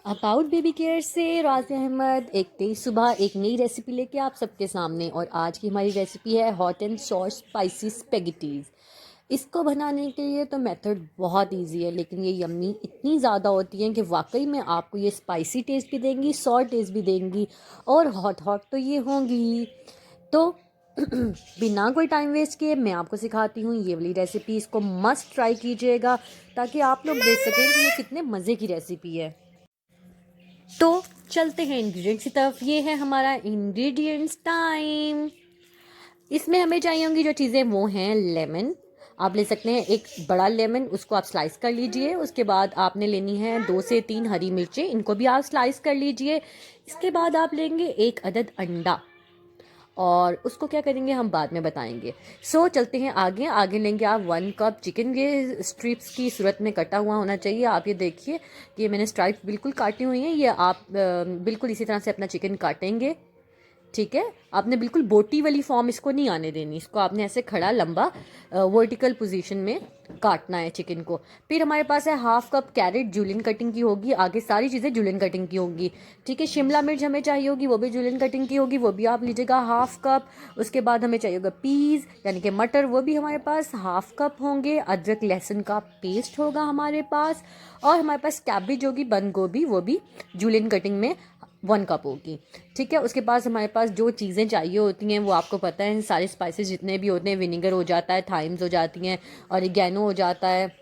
About baby care से राज़िया अहमद एक नई सुबह एक नई रेसिपी लेके आप सबके सामने। और आज की हमारी रेसिपी है hot and sauce spicy spaghettis. इसको बनाने के लिए तो मेथड बहुत इजी है, लेकिन ये यम्मी इतनी ज़्यादा होती हैं कि वाकई में आपको ये स्पाइसी टेस्ट भी देंगी, सॉर टेस्ट भी देंगी और हॉट हॉट तो ये होंगी ही। तो बिना कोई टाइम वेस्ट किए मैं आपको सिखाती हूँ ये वाली रेसिपी। इसको मस्ट ट्राई कीजिएगा ताकि आप लोग देख सकें कि ये कितने मज़े की रेसिपी है। तो चलते हैं इंग्रेडिएंट्स की तरफ। ये है हमारा इंग्रेडिएंट्स टाइम। इसमें हमें चाहिए होंगी जो चीज़ें वो हैं लेमन। आप ले सकते हैं एक बड़ा लेमन, उसको आप स्लाइस कर लीजिए। उसके बाद आपने लेनी है 2 से 3 हरी मिर्चें, इनको भी आप स्लाइस कर लीजिए। इसके बाद आप लेंगे एक अदद अंडा और उसको क्या करेंगे हम बाद में बताएंगे। चलते हैं आगे। आगे लेंगे आप 1 कप चिकन। ये स्ट्रिप्स की सूरत में कटा हुआ होना चाहिए। आप ये देखिए कि मैंने स्ट्राइप्स बिल्कुल काटी हुई हैं। ये आप बिल्कुल इसी तरह से अपना चिकन काटेंगे, ठीक है। आपने बिल्कुल बोटी वाली फॉर्म इसको नहीं आने देनी। इसको आपने ऐसे खड़ा लंबा वर्टिकल पोजीशन में काटना है चिकन को। फिर हमारे पास है 1/2 कप कैरेट, जूलियन कटिंग की होगी। आगे सारी चीज़ें जूलियन कटिंग की होगी, ठीक है। शिमला मिर्च हमें चाहिए होगी, वो भी जूलियन कटिंग की होगी, वो भी आप लीजिएगा 1/2 कप। उसके बाद हमें चाहिए होगा पीज़ यानी कि मटर, वो भी हमारे पास 1/2 कप होंगे। अदरक लहसुन का पेस्ट होगा हमारे पास। और हमारे पास कैबेज होगी, बंद गोभी, वो भी जूलियन कटिंग में 1 कप होगी, ठीक है। उसके पास हमारे पास जो चीज़ें चाहिए होती हैं वो आपको पता है, सारे स्पाइसेस जितने भी होते हैं, विनेगर हो जाता है, थाइम्स हो जाती हैं, ऑरिगेनो हो जाता है,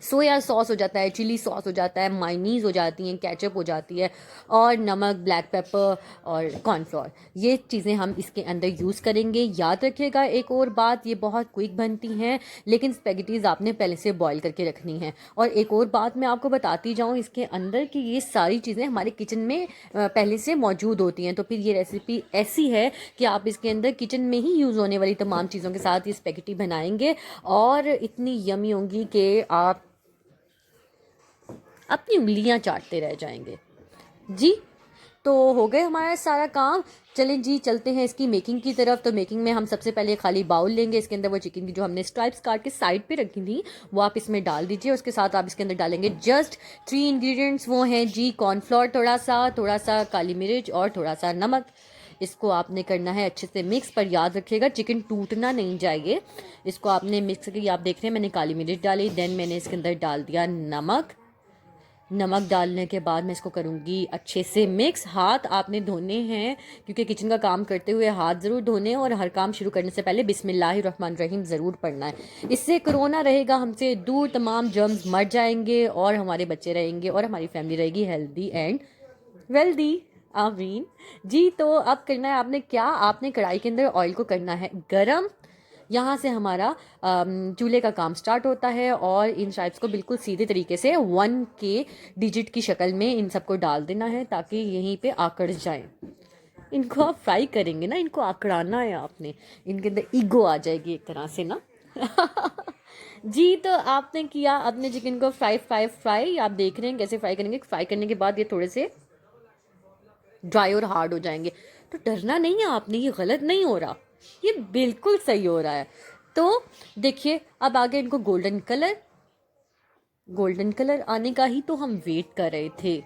सोया सॉस हो जाता है, चिली सॉस हो जाता है, मायनीज़ हो जाती हैं, केचप हो जाती है, और नमक, ब्लैक पेपर और कॉर्नफ्लोर। ये चीज़ें हम इसके अंदर यूज़ करेंगे। याद रखिएगा एक और बात, ये बहुत क्विक बनती हैं, लेकिन स्पेगेटीज़ आपने पहले से बॉईल करके रखनी है। और एक और बात मैं आपको बताती जाऊँ इसके अंदर कि ये सारी चीज़ें हमारे किचन में पहले से मौजूद होती हैं। तो फिर ये रेसिपी ऐसी है कि आप इसके अंदर किचन में ही यूज़ होने वाली तमाम चीज़ों के साथ ये स्पेगेटी बनाएंगे और इतनी यमी होंगी कि आप अपनी उंगलियां चाटते रह जाएंगे जी। तो हो गए हमारा सारा काम। चलें जी, चलते हैं इसकी मेकिंग की तरफ। तो मेकिंग में हम सबसे पहले खाली बाउल लेंगे, इसके अंदर वो चिकन की जो हमने स्ट्राइप्स काट के साइड पे रखी थी वो आप इसमें डाल दीजिए। उसके साथ आप इसके अंदर डालेंगे जस्ट 3 इंग्रेडिएंट्स, वो हैं जी कॉर्नफ्लोर थोड़ा सा काली मिर्च और थोड़ा सा नमक। इसको आपने करना है अच्छे से मिक्स, पर याद रखिएगा चिकन टूटना नहीं चाहिए। इसको आपने मिक्स करके, आप देख रहे हैं मैंने काली मिर्च डाली, देन मैंने इसके अंदर डाल दिया नमक। नमक डालने के बाद मैं इसको करूँगी अच्छे से मिक्स। हाथ आपने धोने हैं क्योंकि किचन का काम करते हुए हाथ ज़रूर धोने हैं, और हर काम शुरू करने से पहले बिस्मिल्लाहिर्रहमानिर्रहीम ज़रूर पढ़ना है। इससे कोरोना रहेगा हमसे दूर, तमाम जर्म्स मर जाएंगे और हमारे बच्चे रहेंगे और हमारी फैमिली रहेगी हेल्दी एंड वेल्दी। आमीन जी। तो अब करना है आपने क्या, आपने कढ़ाई के अंदर ऑयल को करना है गरम। यहाँ से हमारा चूल्हे का काम स्टार्ट होता है और इन स्ट्राइप्स को बिल्कुल सीधे तरीके से 1 के डिजिट की शक्ल में इन सबको डाल देना है ताकि यहीं पे आकड़ जाए। इनको आप फ्राई करेंगे ना, इनको आकड़ाना है आपने, इनके अंदर ईगो आ जाएगी एक तरह से ना। जी। तो आपने किया अपने चिकन को फ्राई आप देख रहे हैं कैसे फ्राई करेंगे। फ्राई करने के बाद ये थोड़े से ड्राई और हार्ड हो जाएंगे। तो डरना नहीं है आपने, ये गलत नहीं हो रहा, ये बिल्कुल सही हो रहा है। तो देखिए अब आगे इनको गोल्डन कलर आने का ही तो हम वेट कर रहे थे।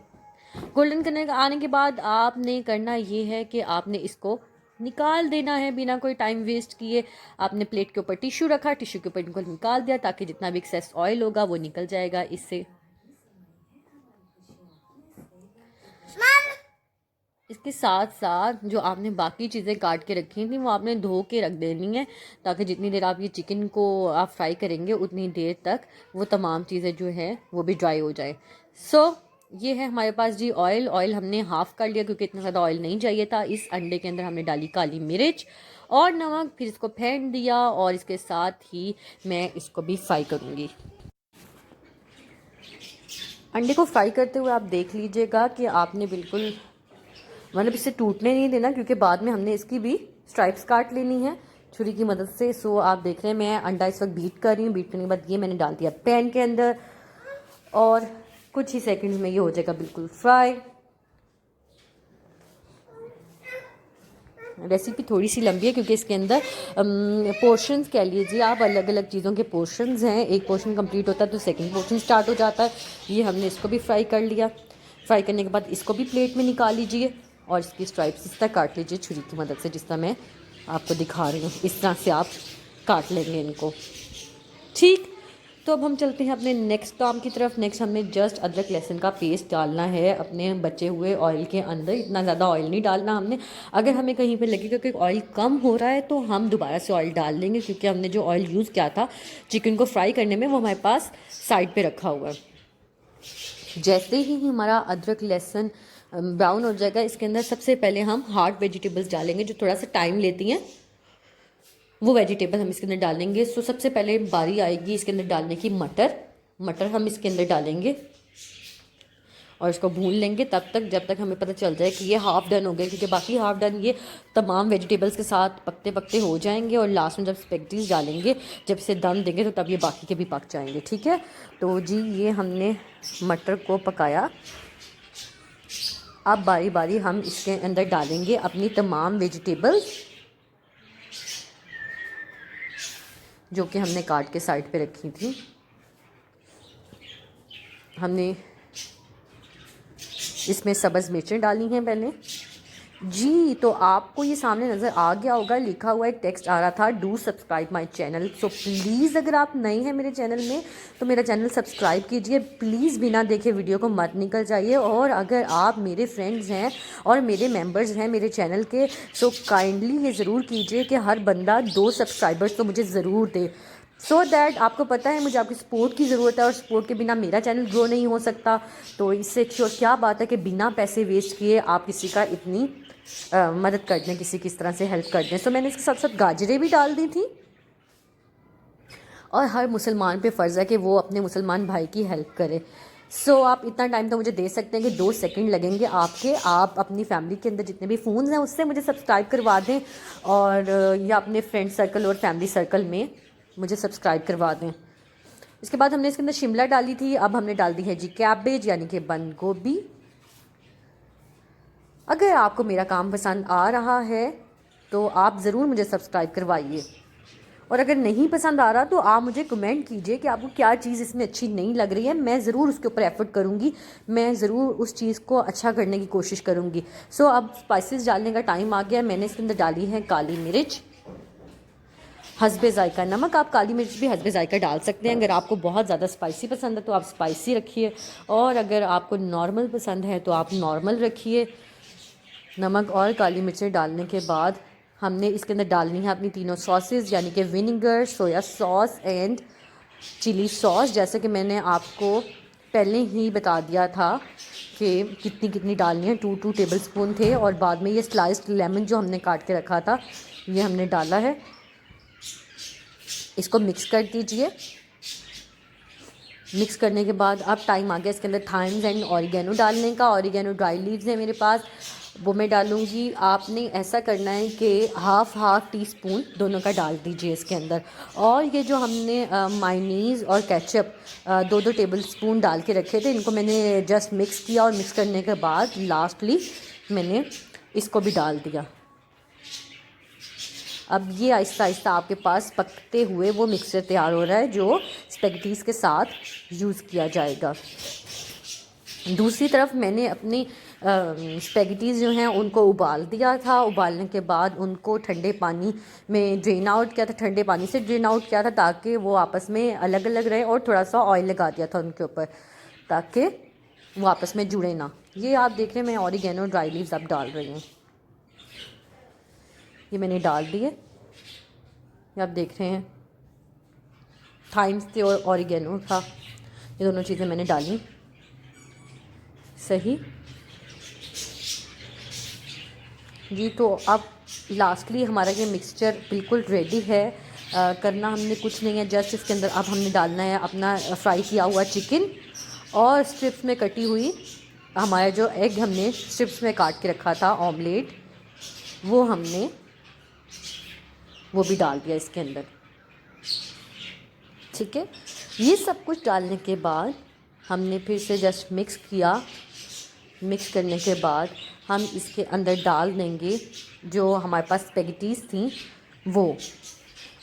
गोल्डन कलर आने के बाद आपने करना ये है कि आपने इसको निकाल देना है बिना कोई टाइम वेस्ट किए। आपने प्लेट के ऊपर टिश्यू रखा, टिश्यू के ऊपर इनको निकाल दिया ताकि जितना भी एक्सेस ऑयल होगा वो निकल जाएगा इससे। इसके साथ साथ जो आपने बाकी चीज़ें काट के रखी थी वो आपने धो के रख देनी है ताकि जितनी देर आप ये चिकन को आप फ्राई करेंगे उतनी देर तक वो तमाम चीज़ें जो है वो भी ड्राई हो जाए। ये है हमारे पास जी ऑयल हमने हाफ़ कर लिया क्योंकि इतना ज़्यादा ऑयल नहीं चाहिए था। इस अंडे के अंदर हमने डाली काली मिर्च और नमक, फिर इसको फेंट दिया और इसके साथ ही मैं इसको भी फ्राई करूँगी। अंडे को फ्राई करते हुए आप देख लीजिएगा कि आपने बिल्कुल मतलब इसे टूटने नहीं देना क्योंकि बाद में हमने इसकी भी स्ट्राइप्स काट लेनी है छुरी की मदद से। आप देख रहे हैं मैं अंडा इस वक्त बीट कर रही हूँ। बीट करने के बाद ये मैंने डाल दिया पैन के अंदर और कुछ ही सेकंड्स में ये हो जाएगा बिल्कुल फ्राई। रेसिपी थोड़ी सी लंबी है क्योंकि इसके अंदर पोर्शंस कह लीजिए आप, अलग अलग चीज़ों के पोर्शंस हैं। एक पोर्शन कंप्लीट होता है तो सेकंड पोर्शन स्टार्ट हो जाता है। ये हमने इसको भी फ्राई कर लिया। फ्राई करने के बाद इसको भी प्लेट में निकाल लीजिए और इसकी स्ट्राइप्स इस तरह काट लीजिए छुरी की मदद से, जिस तरह मैं आपको दिखा रही हूँ। इस तरह से आप काट लेंगे इनको। ठीक, तो अब हम चलते हैं अपने नेक्स्ट काम की तरफ। नेक्स्ट हमें जस्ट अदरक लहसुन का पेस्ट डालना है अपने बचे हुए ऑयल के अंदर। इतना ज़्यादा ऑयल नहीं डालना हमने। अगर हमें कहीं पे लगेगा कि ऑयल कम हो रहा है तो हम दोबारा से ऑयल डाल लेंगे, क्योंकि हमने जो ऑयल यूज़ किया था चिकन को फ्राई करने में वो हमारे पास साइड पर रखा हुआ है। जैसे ही हमारा अदरक लहसुन ब्राउन हो जाएगा, इसके अंदर सबसे पहले हम हार्ड वेजिटेबल्स डालेंगे जो थोड़ा सा टाइम लेती हैं, वो वेजिटेबल हम इसके अंदर डालेंगे। सो सबसे पहले बारी आएगी इसके अंदर डालने की मटर हम इसके अंदर डालेंगे और इसको भून लेंगे तब तक जब तक हमें पता चल जाए कि ये हाफ़ डन हो गए, क्योंकि बाकी हाफ़ डन ये तमाम वेजिटेबल्स के साथ पकते पकते हो जाएंगे और लास्ट में जब स्पेगेटीज डालेंगे, जब इसे दम देंगे तो तब ये बाकी के भी पक जाएंगे। ठीक है, तो जी ये हमने मटर को पकाया। अब बारी बारी हम इसके अंदर डालेंगे अपनी तमाम वेजिटेबल्स जो कि हमने काट के साइड पे रखी थी। हमने इसमें सब्ज़ मिर्चें डाली हैं पहले। जी, तो आपको ये सामने नज़र आ गया होगा, लिखा हुआ एक टेक्स्ट आ रहा था, do subscribe my channel. So please अगर आप नए हैं मेरे चैनल में तो मेरा चैनल सब्सक्राइब कीजिए प्लीज़, बिना देखे वीडियो को मत निकल जाइए। और अगर आप मेरे फ्रेंड्स हैं और मेरे मेंबर्स हैं मेरे चैनल के, सो काइंडली ये ज़रूर कीजिए कि हर बंदा 2 सब्सक्राइबर्स तो मुझे ज़रूर दे, सो दैट आपको पता है मुझे आपकी सपोर्ट की ज़रूरत है और सपोर्ट के बिना मेरा चैनल ग्रो नहीं हो सकता। तो इससे अच्छी और क्या बात है कि बिना पैसे वेस्ट किए आप किसी का इतनी मदद कर दें, किसी किस तरह से हेल्प कर दें। सो मैंने इसके साथ साथ गाजरें भी डाल दी थी। और हर मुसलमान पे फ़र्ज़ है कि वो अपने मुसलमान भाई की हेल्प करे। सो आप इतना टाइम तो मुझे दे सकते हैं कि 2 सेकंड लगेंगे आपके। आप अपनी फैमिली के अंदर जितने भी फ़ोन्स हैं उससे मुझे सब्सक्राइब करवा दें, और या अपने फ्रेंड सर्कल और फैमिली सर्कल में मुझे सब्सक्राइब करवा दें। इसके बाद हमने इसके अंदर शिमला डाली थी। अब हमने डाल दी है जी कैबेज यानी कि बंद गोभी। अगर आपको मेरा काम पसंद आ रहा है तो आप ज़रूर मुझे सब्सक्राइब करवाइए, और अगर नहीं पसंद आ रहा तो आप मुझे कमेंट कीजिए कि आपको क्या चीज़ इसमें अच्छी नहीं लग रही है। मैं ज़रूर उसके ऊपर एफर्ट करूँगी, मैं ज़रूर उस चीज़ को अच्छा करने की कोशिश करूँगी। सो अब स्पाइसेस डालने का टाइम आ गया। मैंने इसके अंदर डाली है काली मिर्च, हस्बे ज़ायका नमक। आप काली मिर्च भी हस्बे ज़ायका डाल सकते हैं। अगर आपको बहुत ज़्यादा स्पाइसी पसंद है तो आप स्पाइसी रखिए, और अगर आपको नॉर्मल पसंद है तो आप नॉर्मल रखिए। नमक और काली मिर्चें डालने के बाद हमने इसके अंदर डालनी है अपनी तीनों सॉसेस, यानी कि vinegar, soya sauce and chilli sauce. जैसे कि मैंने आपको पहले ही बता दिया था कि कितनी कितनी डालनी है, 2 टेबल स्पून थे। और बाद में ये स्लाइस्ड लेमन जो हमने काट के रखा था ये हमने डाला है। इसको मिक्स कर दीजिए। मिक्स करने के बाद अब टाइम आ गया इसके अंदर थाइम्स एंड ऑरिगेनो डालने का। ऑरिगेनो ड्राई लीव्स है मेरे पास, वो मैं डालूँगी। आपने ऐसा करना है कि हाफ़ टी स्पून दोनों का डाल दीजिए इसके अंदर। और ये जो हमने मायोनीज़ और केचप 2 टेबल स्पून डाल के रखे थे, इनको मैंने जस्ट मिक्स किया, और मिक्स करने के बाद लास्टली मैंने इसको भी डाल दिया। अब ये आहिस्ता आहिस्ता आपके पास पकते हुए वो मिक्सचर तैयार हो रहा है जो स्पेगेटीज़ के साथ यूज़ किया जाएगा। दूसरी तरफ मैंने अपनी स्पेगेटीज़ जो हैं उनको उबाल दिया था। उबालने के बाद उनको ठंडे पानी में ड्रेन आउट किया था, ठंडे पानी से ड्रेन आउट किया था ताकि वो आपस में अलग अलग रहे, और थोड़ा सा ऑयल लगा दिया था उनके ऊपर ताकि वो आपस में जुड़े ना। ये आप देख रहे हैं मैं ऑरिगेनो ड्राई लीव्स अब डाल रही हूँ। ये मैंने डाल दिए, ये आप देख रहे हैं। थाइम्स थे और ऑरिगेनो था, ये दोनों चीज़ें मैंने डाली। सही जी, तो अब लास्टली हमारा ये मिक्सचर बिल्कुल रेडी है। करना हमने कुछ नहीं है, जस्ट इसके अंदर अब हमने डालना है अपना फ्राई किया हुआ चिकन, और स्ट्रिप्स में कटी हुई हमारा जो एग हमने स्ट्रिप्स में काट के रखा था ऑमलेट, वो भी डाल दिया इसके अंदर। ठीक है, ये सब कुछ डालने के बाद हमने फिर से जस्ट मिक्स किया। मिक्स करने के बाद हम इसके अंदर डाल देंगे जो हमारे पास स्पेगेटीज़ थी वो।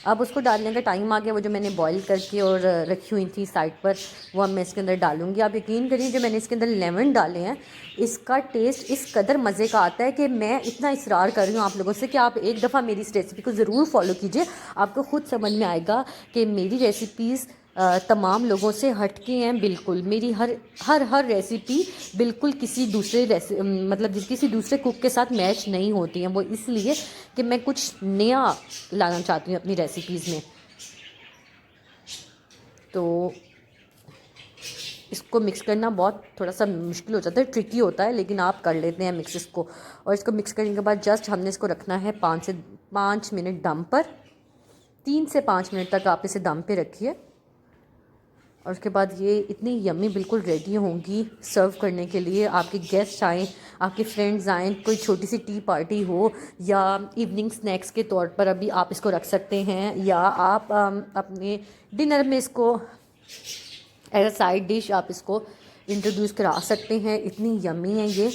अब उसको डालने का टाइम आ गया। वो जो मैंने बॉईल करके और रखी हुई थी साइड पर, वो अब मैं इसके अंदर डालूँगी। आप यकीन करिए जो मैंने इसके अंदर लेमन डाले हैं, इसका टेस्ट इस कदर मज़े का आता है कि मैं इतना इसरार कर रही हूँ आप लोगों से कि आप एक दफ़ा मेरी इस रेसिपी को ज़रूर फॉलो कीजिए। आपको ख़ुद समझ में आएगा कि मेरी रेसिपीज़ तमाम लोगों से हटके हैं बिल्कुल। मेरी हर हर हर रेसिपी बिल्कुल किसी दूसरे मतलब किसी दूसरे कुक के साथ मैच नहीं होती हैं। वो इसलिए कि मैं कुछ नया लाना चाहती हूँ अपनी रेसिपीज़ में। तो इसको मिक्स करना बहुत थोड़ा सा मुश्किल हो जाता है, ट्रिकी होता है, लेकिन आप कर लेते हैं मिक्स इसको। और इसको मिक्स करने के बाद जस्ट हमने इसको रखना है 5 मिनट दम पर। 3 से 5 मिनट तक आप इसे दम पे रखिए और उसके बाद ये इतनी यम्मी बिल्कुल रेडी होंगी सर्व करने के लिए। आपके गेस्ट आएँ, आपके फ्रेंड्स आएँ, कोई छोटी सी टी पार्टी हो या इवनिंग स्नैक्स के तौर पर अभी आप इसको रख सकते हैं, या आप अपने डिनर में इसको एज अ साइड डिश आप इसको इंट्रोड्यूस करा सकते हैं। इतनी यम्मी है ये,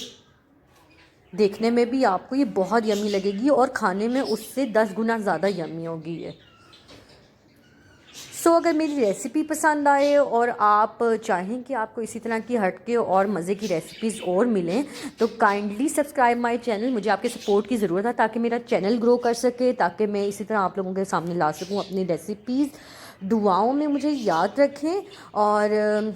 देखने में भी आपको ये बहुत यम्मी लगेगी और खाने में उससे 10 गुना ज़्यादा यम्मी होगी ये। सो अगर मेरी रेसिपी पसंद आए और आप चाहें कि आपको इसी तरह की हटके और मज़े की रेसिपीज़ और मिलें, तो काइंडली सब्सक्राइब माय चैनल। मुझे आपके सपोर्ट की ज़रूरत है ताकि मेरा चैनल ग्रो कर सके, ताकि मैं इसी तरह आप लोगों के सामने ला सकूं अपनी रेसिपीज़। दुआओं में मुझे याद रखें और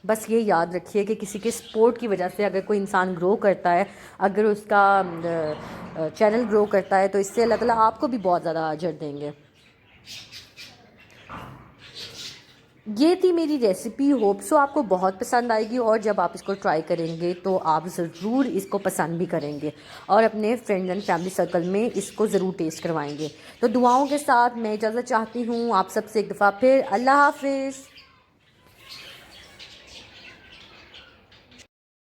बस ये याद रखिए कि किसी के सपोर्ट की वजह से अगर कोई इंसान ग्रो करता है, अगर उसका चैनल ग्रो करता है, तो इससे अल्लाह ताला आपको भी बहुत ज़्यादा अजर देंगे। ये थी मेरी रेसिपी, होप सो आपको बहुत पसंद आएगी और जब आप इसको ट्राई करेंगे तो आप ज़रूर इसको पसंद भी करेंगे और अपने फ्रेंड्स एंड फैमिली सर्कल में इसको ज़रूर टेस्ट करवाएंगे। तो दुआओं के साथ मैं इजाज़त चाहती हूँ आप सबसे एक दफ़ा फिर। अल्लाह हाफिज़।